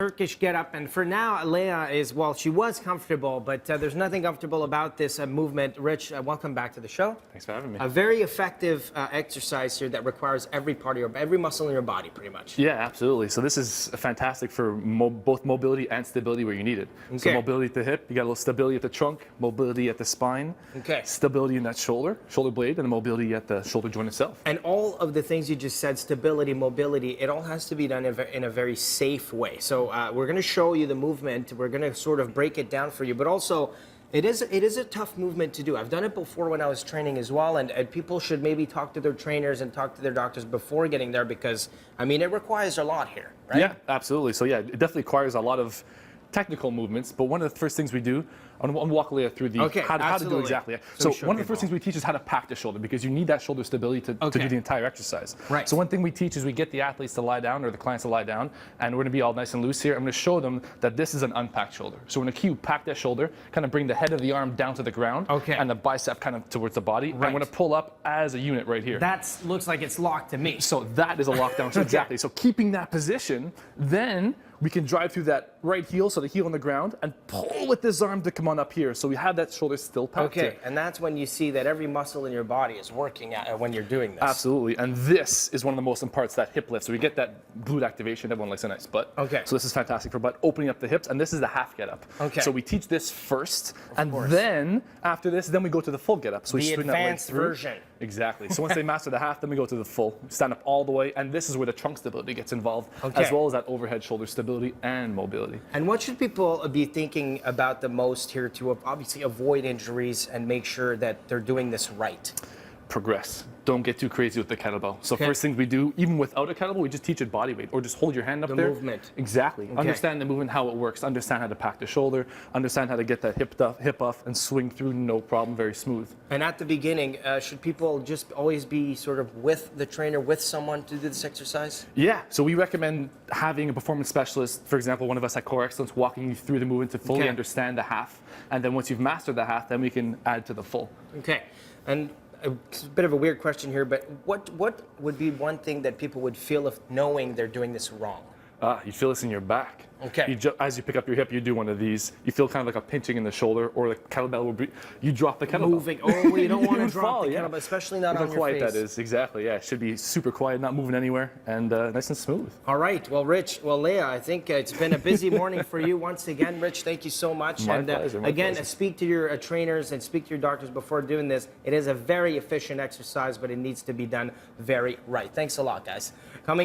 Turkish getup, and for now, Leah is, well, she was comfortable, but there's nothing comfortable about this movement. Rich, welcome back to the show. Thanks for having me. A very effective exercise here that requires every muscle in your body, pretty much. Yeah, absolutely. So this is fantastic for both mobility and stability where you need it. Okay. So mobility at the hip, you got a little stability at the trunk, mobility at the spine, stability in that shoulder blade, and mobility at the shoulder joint itself. And all of the things you just said, stability, mobility, it all has to be done in a very safe way. So we're going to show you the movement. We're going to sort of break it down for you, but also it is a tough movement to do. I've done it before when I was training as well, and people should maybe talk to their trainers and talk to their doctors before getting there because, I mean, it requires a lot here, right? Yeah, absolutely. So yeah, it definitely requires a lot of technical movements, but one of the first things we do, I'm going to walk Leah through the how to do exactly. So one of the first things we teach is how to pack the shoulder because you need that shoulder stability to do the entire exercise. Right. So one thing we teach is we get the athletes to lie down or the clients to lie down, and we're going to be all nice and loose here. I'm going to show them that this is an unpacked shoulder. So we're going to cue pack that shoulder, kind of bring the head of the arm down to the ground, and the bicep kind of towards the body. Right. And we're going to pull up as a unit right here. That looks like it's locked to me. So that is a lockdown. So exactly. So keeping that position, then we can drive through that right heel, so the heel on the ground, and pull with this arm to come on up here. So we have that shoulder still packed here. And that's when you see that every muscle in your body is working when you're doing this. Absolutely, and this is one of the most important parts, that hip lift. So we get that glute activation. Everyone likes a nice butt. So this is fantastic for butt, opening up the hips, and this is the half get up. So we teach this first, and then after this, then we go to the full get up. So we the advanced version. Exactly. So once they master the half, then we go to the full. Stand up all the way, and this is where the trunk stability gets involved, as well as that overhead shoulder stability and mobility. And what should people be thinking about the most here to obviously avoid injuries and make sure that they're doing this right? Progress. Don't get too crazy with the kettlebell. So first things we do, even without a kettlebell, we just teach it body weight, or just hold your hand up there. The movement. Exactly. Understand the movement, how it works. Understand how to pack the shoulder. Understand how to get that hip off and swing through, no problem, very smooth. And at the beginning, should people just always be sort of with the trainer, with someone to do this exercise? Yeah. So we recommend having a performance specialist, for example, one of us at Core Excellence, walking you through the movement to fully understand the half. And then once you've mastered the half, then we can add to the full. Okay. And it's a bit of a weird question here, but what would be one thing that people would feel if knowing they're doing this wrong? You feel this in your back. Okay. As you pick up your hip, you do one of these. You feel kind of like a pinching in the shoulder, or the kettlebell will be. You drop the kettlebell. Moving. Oh, you don't want to drop the kettlebell, especially not on your face. Look how quiet that is. Exactly. Yeah, it should be super quiet, not moving anywhere, and nice and smooth. All right. Well, Rich. Well, Leah, I think it's been a busy morning for you once again. Rich, thank you so much. My pleasure. Again, speak to your trainers and speak to your doctors before doing this. It is a very efficient exercise, but it needs to be done very right. Thanks a lot, guys. Coming.